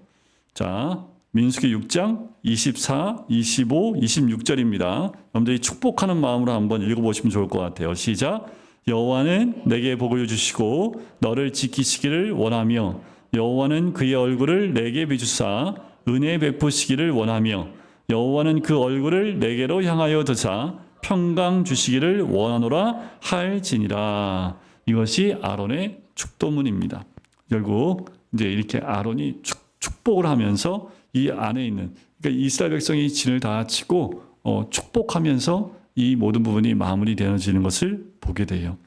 자, 민수기 6장 24, 25, 26절입니다. 여러분들이 축복하는 마음으로 한번 읽어보시면 좋을 것 같아요. 시작. 여호와는 내게 복을 주시고 너를 지키시기를 원하며 여호와는 그의 얼굴을 내게 비추사 은혜 베푸시기를 원하며 여호와는 그 얼굴을 내게로 향하여 드사 평강 주시기를 원하노라 할지니라. 이것이 아론의 축도문입니다. 결국 이제 이렇게 아론이 축복을 하면서 이 안에 있는 그러니까 이스라엘 백성이 진을 다 치고 축복하면서 이 모든 부분이 마무리되어지는 것을 보게 돼요.